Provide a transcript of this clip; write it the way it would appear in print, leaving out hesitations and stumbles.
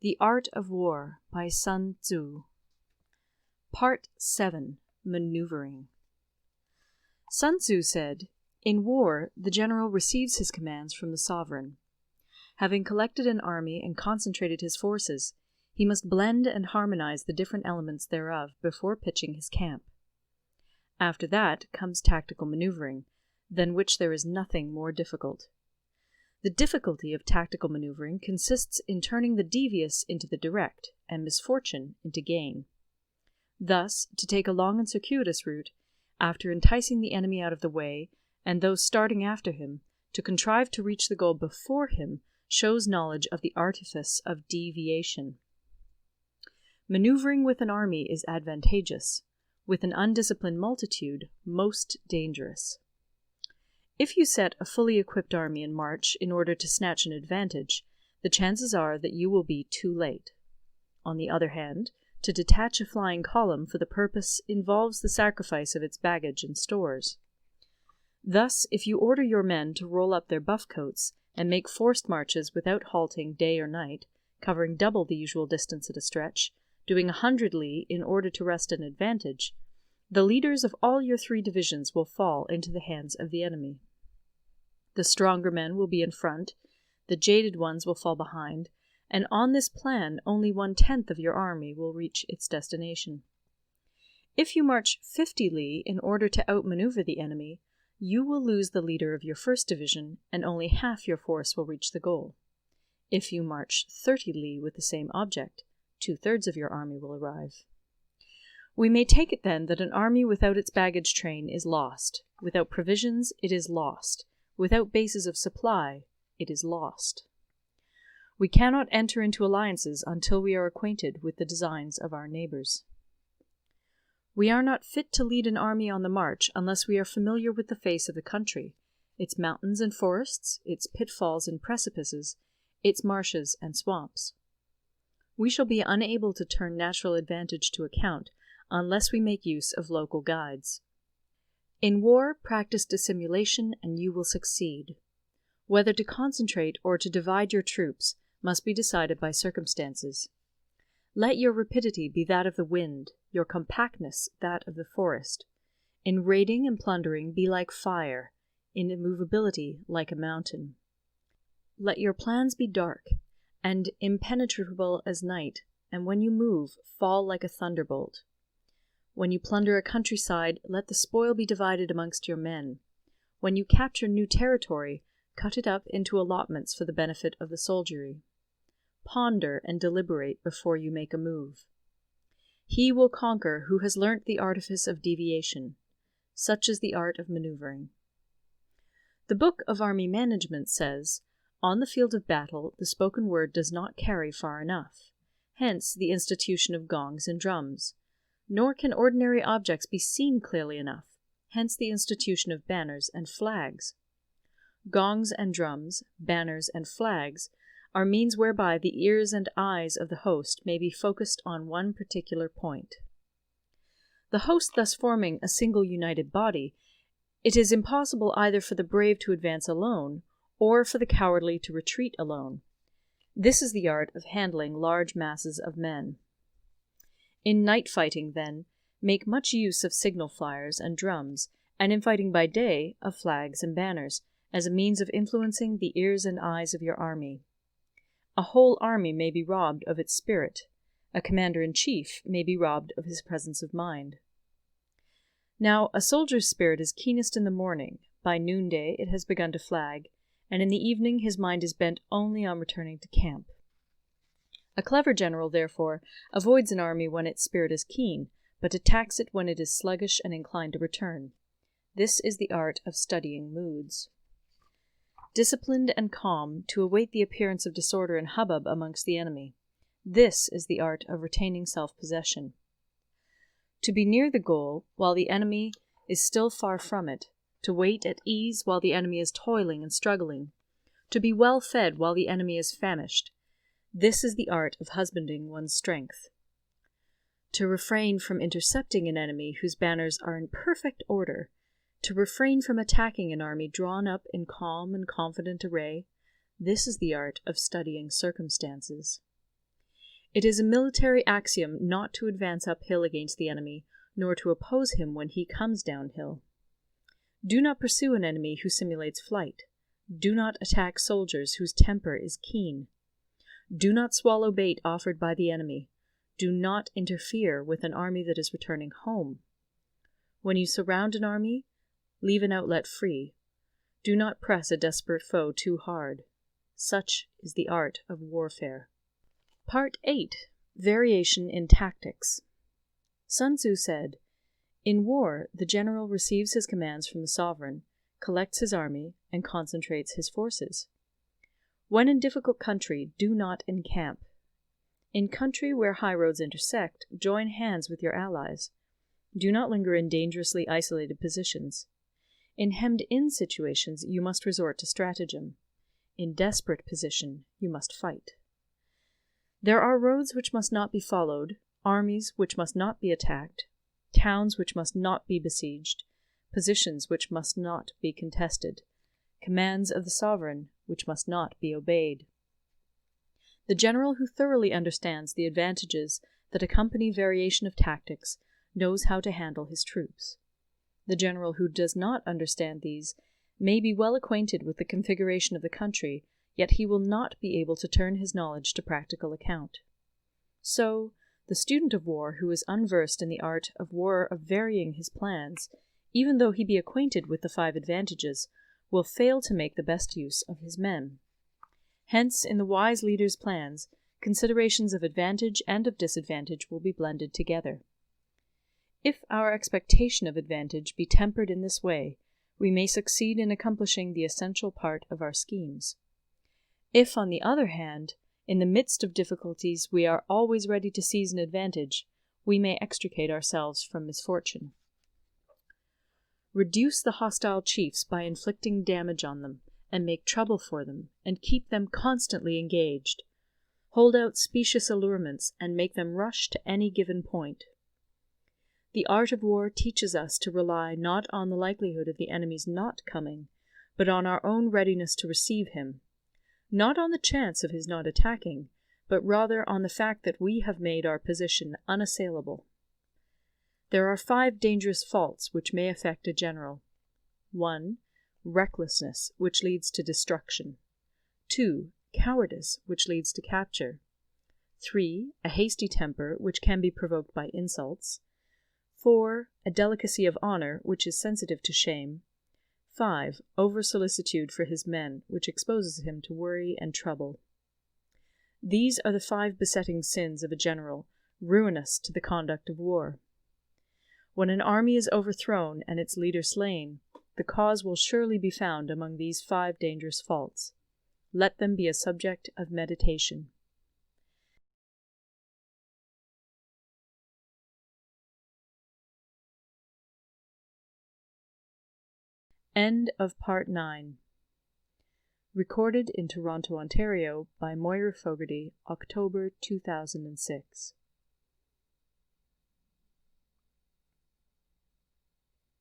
The Art of War by Sun Tzu. Part 7. Maneuvering. Sun Tzu said, "In war, the general receives his commands from the sovereign. Having collected an army and concentrated his forces, he must blend and harmonize the different elements thereof before pitching his camp. After that comes tactical maneuvering, than which there is nothing more difficult. The difficulty of tactical maneuvering consists in turning the devious into the direct, and misfortune into gain. Thus, to take a long and circuitous route, after enticing the enemy out of the way, and those starting after him, to contrive to reach the goal before him, shows knowledge of the artifice of deviation. Maneuvering with an army is advantageous, with an undisciplined multitude most dangerous. If you set a fully equipped army in march in order to snatch an advantage, the chances are that you will be too late. On the other hand, to detach a flying column for the purpose involves the sacrifice of its baggage and stores. Thus, if you order your men to roll up their buff coats and make forced marches without halting day or night, covering double the usual distance at a stretch, doing 100 li in order to wrest an advantage, the leaders of all your 3 divisions will fall into the hands of the enemy. The stronger men will be in front, the jaded ones will fall behind, and on this plan only 1/10 of your army will reach its destination. If you march 50 li in order to outmaneuver the enemy, you will lose the leader of your 1st division, and only half your force will reach the goal. If you march 30 li with the same object, 2/3 of your army will arrive. We may take it then that an army without its baggage train is lost. Without provisions, it is lost. Without bases of supply, it is lost. We cannot enter into alliances until we are acquainted with the designs of our neighbors. We are not fit to lead an army on the march unless we are familiar with the face of the country, its mountains and forests, its pitfalls and precipices, its marshes and swamps. We shall be unable to turn natural advantage to account unless we make use of local guides. In war, practice dissimulation and you will succeed. Whether to concentrate or to divide your troops must be decided by circumstances. Let your rapidity be that of the wind, your compactness that of the forest. In raiding and plundering be like fire, in immovability like a mountain. Let your plans be dark, and impenetrable as night, and when you move, fall like a thunderbolt. When you plunder a countryside, let the spoil be divided amongst your men. When you capture new territory, cut it up into allotments for the benefit of the soldiery. Ponder and deliberate before you make a move. He will conquer who has learnt the artifice of deviation. Such is the art of maneuvering. The Book of Army Management says, "On the field of battle, the spoken word does not carry far enough. Hence the institution of gongs and drums. Nor can ordinary objects be seen clearly enough. Hence the institution of banners and flags. Gongs and drums, banners and flags, are means whereby the ears and eyes of the host may be focused on one particular point. The host thus forming a single united body, it is impossible either for the brave to advance alone, or for the cowardly to retreat alone. This is the art of handling large masses of men. In night fighting, then, make much use of signal flyers and drums, and in fighting by day, of flags and banners, as a means of influencing the ears and eyes of your army. A whole army may be robbed of its spirit. A commander-in-chief may be robbed of his presence of mind. Now, a soldier's spirit is keenest in the morning. By noonday it has begun to flag, and in the evening his mind is bent only on returning to camp. A clever general, therefore, avoids an army when its spirit is keen, but attacks it when it is sluggish and inclined to return. This is the art of studying moods. Disciplined and calm, to await the appearance of disorder and hubbub amongst the enemy. This is the art of retaining self-possession. To be near the goal while the enemy is still far from it, to wait at ease while the enemy is toiling and struggling, to be well fed while the enemy is famished. This is the art of husbanding one's strength. To refrain from intercepting an enemy whose banners are in perfect order, to refrain from attacking an army drawn up in calm and confident array, this is the art of studying circumstances. It is a military axiom not to advance uphill against the enemy, nor to oppose him when he comes downhill. Do not pursue an enemy who simulates flight. Do not attack soldiers whose temper is keen. Do not swallow bait offered by the enemy. Do not interfere with an army that is returning home. When you surround an army, leave an outlet free. Do not press a desperate foe too hard. Such is the art of warfare. Part 8. Variation in Tactics. Sun Tzu said, "In war, the general receives his commands from the sovereign, collects his army, and concentrates his forces. When in difficult country, do not encamp. In country where high roads intersect, join hands with your allies. Do not linger in dangerously isolated positions. In hemmed-in situations, you must resort to stratagem. In desperate position, you must fight. There are roads which must not be followed, armies which must not be attacked, towns which must not be besieged, positions which must not be contested, commands of the sovereign which must not be obeyed." The general who thoroughly understands the advantages that accompany variation of tactics knows how to handle his troops. The general who does not understand these may be well acquainted with the configuration of the country, yet he will not be able to turn his knowledge to practical account. So, the student of war who is unversed in the art of war of varying his plans, even though he be acquainted with the 5 advantages, will fail to make the best use of his men. Hence, in the wise leader's plans, considerations of advantage and of disadvantage will be blended together. If our expectation of advantage be tempered in this way, we may succeed in accomplishing the essential part of our schemes. If, on the other hand, in the midst of difficulties we are always ready to seize an advantage, we may extricate ourselves from misfortune. Reduce the hostile chiefs by inflicting damage on them, and make trouble for them, and keep them constantly engaged. Hold out specious allurements, and make them rush to any given point. The art of war teaches us to rely not on the likelihood of the enemy's not coming, but on our own readiness to receive him, not on the chance of his not attacking, but rather on the fact that we have made our position unassailable. There are 5 dangerous faults which may affect a general. 1. Recklessness, which leads to destruction. 2. Cowardice, which leads to capture. 3. A hasty temper, which can be provoked by insults. 4. A delicacy of honor, which is sensitive to shame. 5. Over-solicitude for his men, which exposes him to worry and trouble. These are the 5 besetting sins of a general, ruinous to the conduct of war. When an army is overthrown and its leader slain, the cause will surely be found among these 5 dangerous faults. Let them be a subject of meditation. End of Part 9. Recorded in Toronto, Ontario by Moira Fogarty, October 2006.